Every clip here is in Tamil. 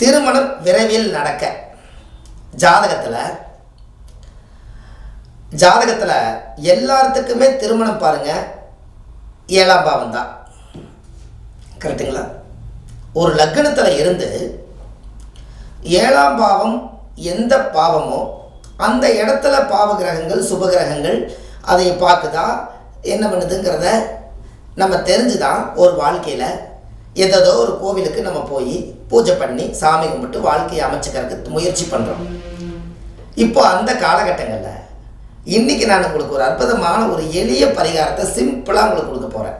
திருமணம் விரைவில் நடக்க ஜாதகத்தில் எல்லாத்துக்குமே திருமணம் பாருங்கள் 7ஆம் பாவம் தான். கரெக்டுங்களா? ஒரு லக்னத்தில் இருந்து 7ஆம் பாவம் எந்த பாவமோ அந்த இடத்துல பாவ கிரகங்கள் சுப கிரகங்கள் அதை பார்க்குதா என்ன பண்ணுதுங்கிறத நம்ம தெரிஞ்சு தான் ஒரு வாழ்க்கையில் ஏதோ ஒரு கோவிலுக்கு நம்ம போய் பூஜை பண்ணி சாமி கும்பிட்டு வாழ்க்கையை அமைச்சுக்கிறதுக்கு முயற்சி பண்ணுறோம். இப்போ அந்த காலகட்டங்களில் இன்றைக்கி நான் உங்களுக்கு ஒரு அற்புதமான ஒரு எளிய பரிகாரத்தை சிம்பிளாக உங்களுக்கு கொடுக்க போகிறேன்.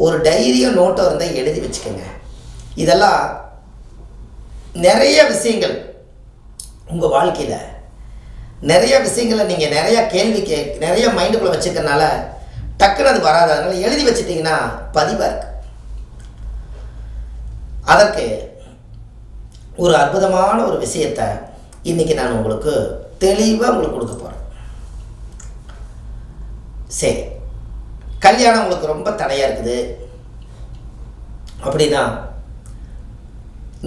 ஒரு டைரியோ நோட்டோ இருந்தால் எழுதி வச்சுக்கோங்க. இதெல்லாம் நிறைய விஷயங்கள் உங்கள் வாழ்க்கையில் நிறைய விஷயங்களை நீங்கள் நிறையா நிறைய மைண்டுக்குள்ளே வச்சுக்கிறனால டக்குன்னு அது வராது. அதனால் எழுதி வச்சுட்டிங்கன்னா பதிவாக இருக்குது. அதற்கு ஒரு அற்புதமான ஒரு விஷயத்தை இன்றைக்கி நான் உங்களுக்கு தெளிவாக உங்களுக்கு கொடுக்க போகிறேன். சரி, கல்யாணம் உங்களுக்கு ரொம்ப தடையாக இருக்குது அப்படின்னா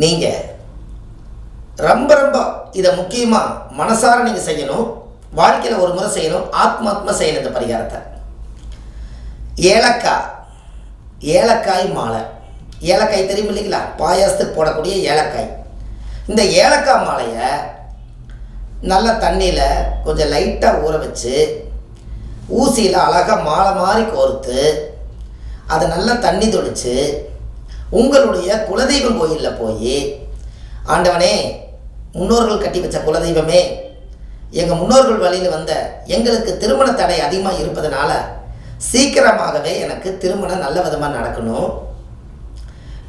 நீங்கள் ரொம்ப இதை முக்கியமாக மனசார நீங்கள் செய்யணும். வாழ்க்கையில் ஒரு முறை செய்யணும். ஆத்மாத்மா செய்யணும் இந்த பரிகாரத்தை. ஏலக்காய் மாலை. ஏலக்காய் தெரியும் இல்லைங்களா? பாயாசத்துக்கு போடக்கூடிய ஏலக்காய். இந்த ஏலக்காய் மாலையை நல்ல தண்ணியில் கொஞ்சம் லைட்டாக ஊற வச்சு ஊசியில் அழகாக மாலை மாதிரி கோர்த்து அதை நல்லா தண்ணி தொளித்து உங்களுடைய குலதெய்வம் கோயிலில் போய், ஆண்டவனே, முன்னோர்கள் கட்டி வச்ச குலதெய்வமே, எங்கள் முன்னோர்கள் வழியில் வந்த எங்களுக்கு திருமண தடை அதிகமாக இருப்பதனால சீக்கிரமாகவே எனக்கு திருமணம் நல்ல விதமாக நடக்கணும்,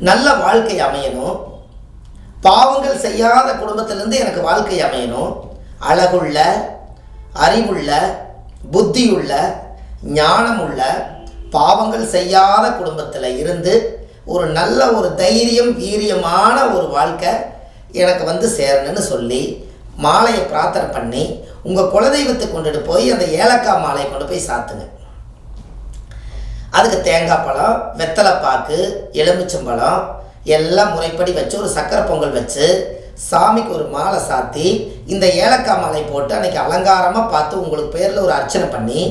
நல்ல வாழ்க்கை அமையணும், பாவங்கள் செய்யாத குடும்பத்திலேருந்து எனக்கு வாழ்க்கை அமையணும், அழகுள்ள, அறிவுள்ள, புத்தியுள்ள, ஞானமுள்ள, பாவங்கள் செய்யாத குடும்பத்தில் இருந்து ஒரு நல்ல ஒரு தைரியம் வீரியமான ஒரு வாழ்க்கை எனக்கு வந்து சேரணும்னு சொல்லி மாலையை பிரார்த்தனை பண்ணி உங்கள் குலதெய்வத்துக்கு கொண்டுட்டு போய் அந்த ஏலக்காய் மாலையை கொண்டு போய் சாத்துங்க. அதுக்கு தேங்காய் பழம், வெத்தலைப்பாக்கு, எலுமிச்சம்பழம் எல்லாம் முறைப்படி வச்சு ஒரு சக்கரை பொங்கல் வச்சு சாமிக்கு ஒரு மாலை சாத்தி இந்த ஏலக்காய் மாலை போட்டு அன்றைக்கி அலங்காரமாக பார்த்து உங்களுக்கு பேரில் ஒரு அர்ச்சனை பண்ணி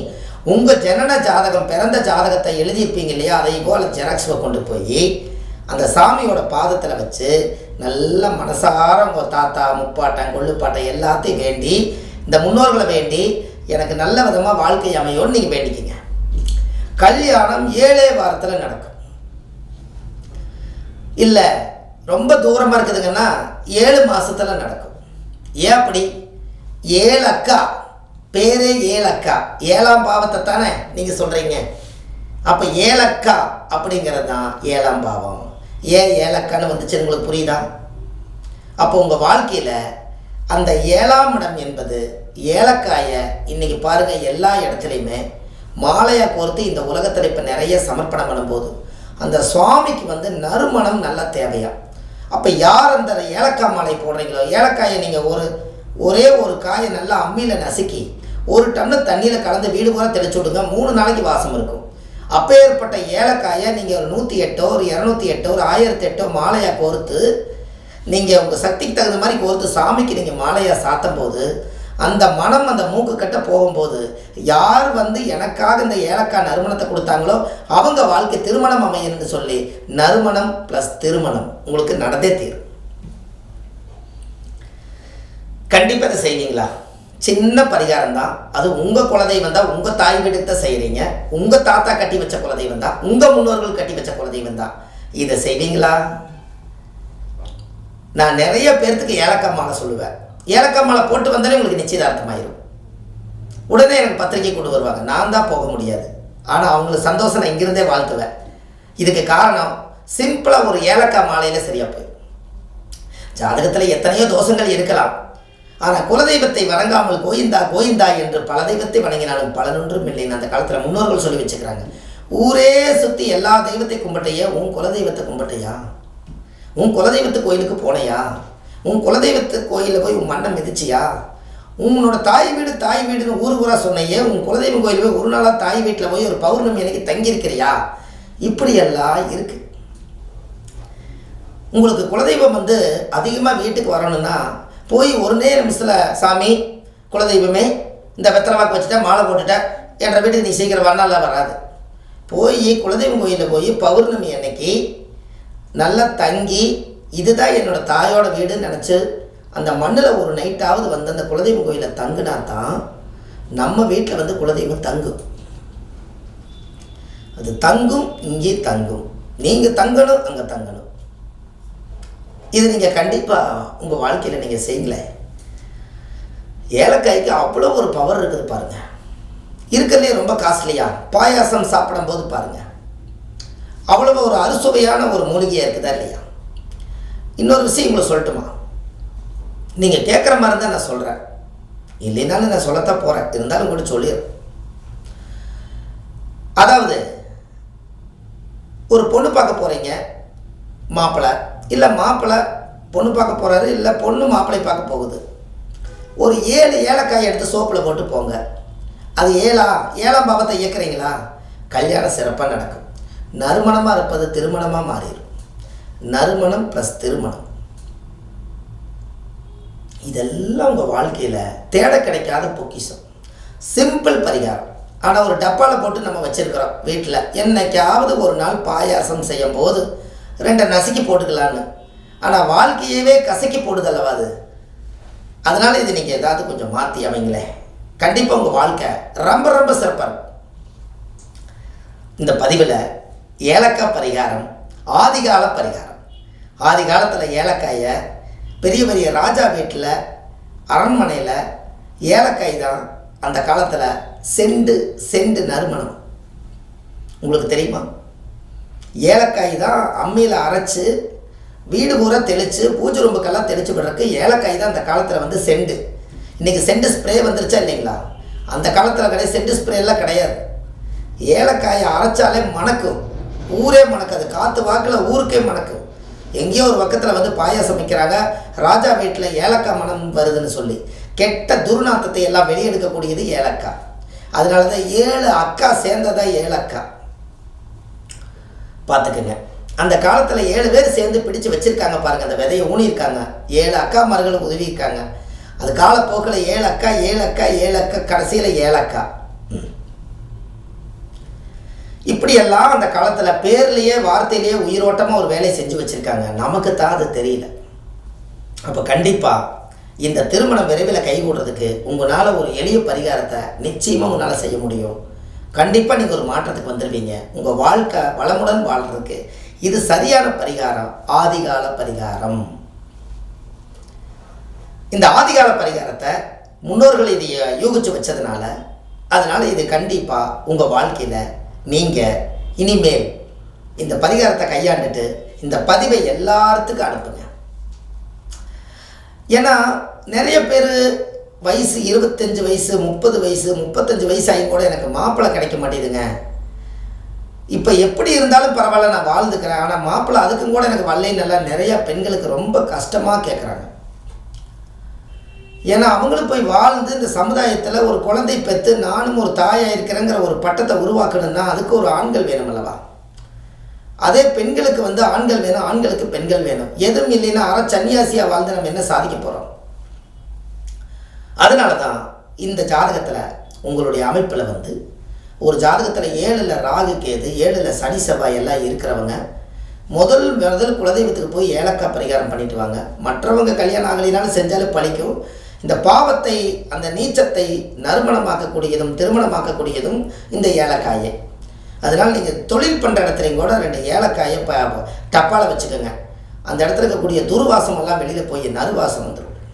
உங்கள் ஜனன ஜாதகம் பிறந்த ஜாதகத்தை எழுதியிருப்பீங்க இல்லையா, அதை போல் ஜெராக்ஸை கொண்டு போய் அந்த சாமியோட பாதத்தில் வச்சு நல்ல மனசார உங்கள் தாத்தா முப்பாட்டன் கொள்ளுப்பாட்டன் எல்லாத்தையும் வேண்டி இந்த முன்னோர்களை வேண்டி எனக்கு நல்ல விதமாக வாழ்க்கை அமையோன்னு நீங்கள் வேண்டிக்கிங்க. கல்யாணம் 7 வாரத்தில் நடக்கும். இல்லை ரொம்ப தூரமாக இருக்குதுங்கன்னா 7 மாதத்தில் நடக்கும். ஏன் அப்படி? 7 அக்கா, பேரே 7 அக்கா, 7ஆம் பாவத்தை தானே நீங்கள் சொல்கிறீங்க. அப்போ 7 அக்கா அப்படிங்கிறது தான் 7ஆம் பாவம். ஏன் 7 அக்கான்னு வந்துச்சு உங்களுக்கு புரியுதா? அப்போ உங்கள் வாழ்க்கையில் அந்த 7ஆம் இடம் என்பது ஏலக்காயை இன்றைக்கி பாருங்கள் எல்லா இடத்துலையுமே மாலையாக கோர்த்து இந்த உலகத்தில் இப்போ நிறைய சமர்ப்பணம் பண்ணும்போது அந்த சுவாமிக்கு வந்து நறுமணம் நல்லா தேவையா. அப்போ யார் அந்த ஏலக்காய் மாலை போடுறீங்களோ, ஏலக்காயை நீங்கள் ஒரே ஒரு காயை நல்லா அம்மியில் நசுக்கி 1 டன்னு தண்ணியில் கலந்து வீடு பூரா தெளிச்சு விடுங்க. 3 நாளைக்கு வாசம் இருக்கும். அப்போ ஏற்பட்ட ஏலக்காயை நீங்கள் ஒரு 108 ஒரு 208 ஒரு 1008 மாலையாக கோர்த்து நீங்கள் உங்கள் சக்திக்கு தகுந்த மாதிரி கோர்த்து சாமிக்கு நீங்கள் மாலையாக சாத்தும் போது அந்த மனம் அந்த மூக்கு கட்ட போகும்போது யார் வந்து எனக்காக இந்த ஏலக்காய் நறுமணத்தை கொடுத்தாங்களோ அவங்க வாழ்க்கை திருமணம் அமையன்னு சொல்லி நறுமணம் ப்ளஸ் திருமணம் உங்களுக்கு நடந்தே தீரும். கண்டிப்பாக இதை செய்வீங்களா? சின்ன பரிகாரம் தான் அது. உங்கள் குலதெய்வம் தான், உங்கள் தாய் வீடுக்கு தான் செய்கிறீங்க, உங்கள் தாத்தா கட்டி வச்ச குலதெய்வம் தான், உங்கள் முன்னோர்கள் கட்டி வச்ச குலதெய்வம் தான். இதை செய்வீங்களா? நான் நிறைய பேர்த்துக்கு ஏலக்காய் மாலை சொல்லுவேன். ஏலக்காய் மாலை போட்டு வந்தாலே உங்களுக்கு நிச்சயதார்த்தமாயிரும். உடனே எனக்கு பத்திரிக்கை கொண்டு வருவாங்க. நான் தான் போக முடியாது, ஆனால் அவங்களுக்கு சந்தோஷம் நான் இங்கிருந்தே வாழ்த்துவேன். இதுக்கு காரணம் சிம்பிளாக ஒரு ஏலக்காய் மாலையில் சரியாக போய். ஜாதகத்தில் எத்தனையோ தோஷங்கள் இருக்கலாம், ஆனால் குலதெய்வத்தை வணங்காமல் கோயிந்தா கோயிந்தா என்று பல தெய்வத்தை வணங்கினாலும் பலனொன்றும் இல்லைன்னு அந்த காலத்தில் முன்னோர்கள் சொல்லி வச்சுக்கிறாங்க. ஊரே சுற்றி எல்லா தெய்வத்தை கும்பிட்டையா, உன் குலதெய்வத்தை கும்பிட்டையா, உன் குலதெய்வத்து கோயிலுக்கு போனையா, உன் குலதெய்வத்து கோயிலில் போய் உன் மண்ணை மிதிச்சியா, உன்னோட தாய் வீடுன்னு ஊராக சொன்னையே, உன் குலதெய்வம் கோயில் போய் ஒரு நாளாக தாய் வீட்டில் போய் ஒரு பௌர்ணமி அன்னைக்கு தங்கியிருக்கிறியா, இப்படியெல்லாம் இருக்குது. உங்களுக்கு குலதெய்வம் வந்து அதிகமாக வீட்டுக்கு வரணும்னா போய் ஒரு நிமிஷத்தில் சாமி குலதெய்வமே இந்த வெத்தலை வாக்கு வச்சுட்டா மாலை போட்டுட்டேன் என்ற வீட்டுக்கு நீ சீக்கிரம் வரனால வராது. போய் குலதெய்வம் கோயிலில் போய் பௌர்ணமி அன்னைக்கு நல்லா தங்கி இதுதான் என்னோடய தாயோட வீடுன்னு நினச்சி அந்த மண்ணில் ஒரு நைட்டாவது வந்து அந்த குலதெய்வம் கோயிலில் தங்குனா தான் நம்ம வீட்டில் வந்து குலதெய்வம் தங்கும். அது தங்கும், இங்கே தங்கும். நீங்கள் தங்கணும், அங்கே தங்கணும். இது நீங்கள் கண்டிப்பாக உங்கள் வாழ்க்கையில் நீங்கள் செய்யலை. ஏலக்காய்க்கு அவ்வளோ ஒரு பவர் இருக்குது பாருங்கள். இருக்கிறதுலே ரொம்ப காஸ்ட்லியாக பாயாசம் சாப்பிடும்போது பாருங்கள் அவ்வளோ ஒரு அறுசுவையான ஒரு மூலிகையாக இருக்குதா இல்லையா? இன்னொரு விஷயம் உங்களை சொல்லட்டுமா? நீங்கள் கேட்குற மாதிரி தான் நான் சொல்கிறேன், இல்லைனாலும் நான் சொல்லத்தான் போகிறேன், இருந்தாலும் கூட சொல்லிடுறேன். அதாவது ஒரு பொண்ணு பார்க்க போகிறீங்க, மாப்பிள்ளை இல்லை மாப்பிள்ளை பொண்ணு பார்க்க போகிறாரு, இல்லை பொண்ணு மாப்பிள்ளை பார்க்க போகுது. ஒரு 7 ஏலக்காய் எடுத்து சோப்பில் போட்டு போங்க. அது 7ஆம் பாவத்தை இயக்குறீங்களா, கல்யாணம் சிறப்பாக நடக்கும். நறுமணமாக இருப்பது திருமணமாக மாறிடும். நறுமணம் ப்ளஸ் திருமணம், இதெல்லாம் உங்கள் வாழ்க்கையில் தேட கிடைக்காத பொக்கிஷம். சிம்பிள் பரிகாரம். ஆனால் ஒரு டப்பாவில் போட்டு நம்ம வச்சுருக்கிறோம் வீட்டில். என்னைக்காவது ஒரு நாள் பாயாசம் செய்யும் போது 2 நசுக்கி போட்டுக்கலான்னு. ஆனால் வாழ்க்கையவே கசக்கி போடுதல்லவா அது. அதனால் இது நீங்கள் ஏதாவது கொஞ்சம் மாற்றி அமைங்களேன். கண்டிப்பாக உங்கள் வாழ்க்கை ரொம்ப ரொம்ப சிறப்பாக இருக்கும். இந்த பதிவில் ஏலக்காய் பரிகாரம், ஆதிகால பரிகாரம். ஆதி காலத்தில் ஏலக்காயை பெரிய பெரிய ராஜா வீட்டில் அரண்மனையில் ஏலக்காய் தான் அந்த காலத்தில் செண்டு நறுமணம். உங்களுக்கு தெரியுமா? ஏலக்காய் தான் அம்மியில் அரைச்சி வீடு பூரா தெளித்து பூஜை ரூமுக்கெல்லாம் தெளித்து விடுறதுக்கு ஏலக்காய் தான் அந்த காலத்தில் வந்து செண்டு. இன்றைக்கி செண்டு ஸ்ப்ரே வந்துருச்சா இல்லைங்களா? அந்த காலத்தில் கிடையாது, செண்டு ஸ்ப்ரேலாம் கிடையாது. ஏலக்காயை அரைச்சாலே மணக்கும், ஊரே மணக்காது. காற்று வாக்கில் ஊருக்கே மணக்கும். எங்கேயோ ஒரு பக்கத்தில் வந்து பாயாசம் வைக்கிறாங்க, ராஜா வீட்டில் ஏலக்காய் மனம் வருதுன்னு சொல்லி கெட்ட துர்நாத்தத்தை எல்லாம் வெளியெடுக்கக்கூடியது ஏலக்காய். அதனால தான் 7 அக்கா சேர்ந்ததான் ஏலக்காய். பார்த்துக்குங்க. அந்த காலத்தில் 7 பேர் சேர்ந்து பிடிச்சு வச்சுருக்காங்க பாருங்கள், அந்த விதையை ஊனியிருக்காங்க. 7 அக்காமார்களும் உதவியிருக்காங்க. அது காலப்போக்கில் 7 அக்கா கடைசியில் ஏலக்காய். இப்படியெல்லாம் அந்த காலத்தில் பேர்லேயே வார்த்தையிலேயே உயிரோட்டமாக ஒரு வேலையை செஞ்சு வச்சுருக்காங்க. நமக்கு தான் அது தெரியல. அப்போ கண்டிப்பாக இந்த திருமணம் விரைவில் கைகூடுறதுக்கு உங்களால் ஒரு எளிய பரிகாரத்தை நிச்சயமாக உங்களால் செய்ய முடியும். கண்டிப்பாக நீங்கள் ஒரு மாற்றத்துக்கு வந்துடுவீங்க. உங்கள் வாழ்க்கை வளமுடன் வாழ்கிறதுக்கு இது சரியான பரிகாரம், ஆதிகால பரிகாரம். இந்த ஆதிகால பரிகாரத்தை முன்னோர்கள் இதை யூகிச்சு வச்சதுனால அதனால் இது கண்டிப்பாக உங்கள் வாழ்க்கையில் நீங்கள் இனிமேல் இந்த பரிகாரத்தை கையாண்டுட்டு இந்த பதிவை எல்லாத்துக்கும் அனுப்புங்க. ஏன்னா நிறைய பேர் வயசு 25 வயசு 30 வயசு 35 வயசு ஆகி கூட எனக்கு மாப்பிள்ளை கிடைக்க மாட்டேதுங்க, இப்போ எப்படி இருந்தாலும் பரவாயில்ல நான் வாழ்ந்துக்கிறேன், ஆனால் மாப்பிள்ளை அதுக்கும் கூட எனக்கு வரலைன்னு நிறையா பெண்களுக்கு ரொம்ப கஷ்டமாக கேட்குறாங்க. ஏன்னா அவங்களும் போய் வாழ்ந்து இந்த சமுதாயத்தில் ஒரு குழந்தை பெற்று நானும் ஒரு தாயாக இருக்கிறேங்கிற ஒரு பட்டத்தை உருவாக்கணும்னா அதுக்கு ஒரு ஆண்கள் வேணும் அல்லவா? அதே பெண்களுக்கு வந்து ஆண்கள் வேணும், ஆண்களுக்கு பெண்கள் வேணும். எதுவும் இல்லைன்னா சன்னியாசியாக வாழ்ந்து நம்ம என்ன சாதிக்க போகிறோம்? அதனால தான் இந்த ஜாதகத்தில் உங்களுடைய அமைப்பில் வந்து ஒரு ஜாதகத்தில் 7ல் ராகு கேது 7ல் சனி செவ்வாய் எல்லாம் இருக்கிறவங்க முதல் குலதெய்வத்துக்கு போய் ஏலக்காய் பரிகாரம் பண்ணிட்டு வாங்க. மற்றவங்க கல்யாணம் ஆகலினாலும் செஞ்சாலும் பழிக்கும். இந்த பாவத்தை அந்த நீச்சத்தை நறுமணமாக்கக்கூடியதும் திருமணமாக்கக்கூடியதும் இந்த ஏலக்காயே. அதனால் நீங்கள் தொழில் பண்ணுற இடத்துலையும் கூட 2 ஏலக்காயை டப்பாவில் வச்சுக்கோங்க. அந்த இடத்துல இருக்கக்கூடிய துர்வாசம் எல்லாம் வெளியில் போய் நறுவாசம் வந்துடும்.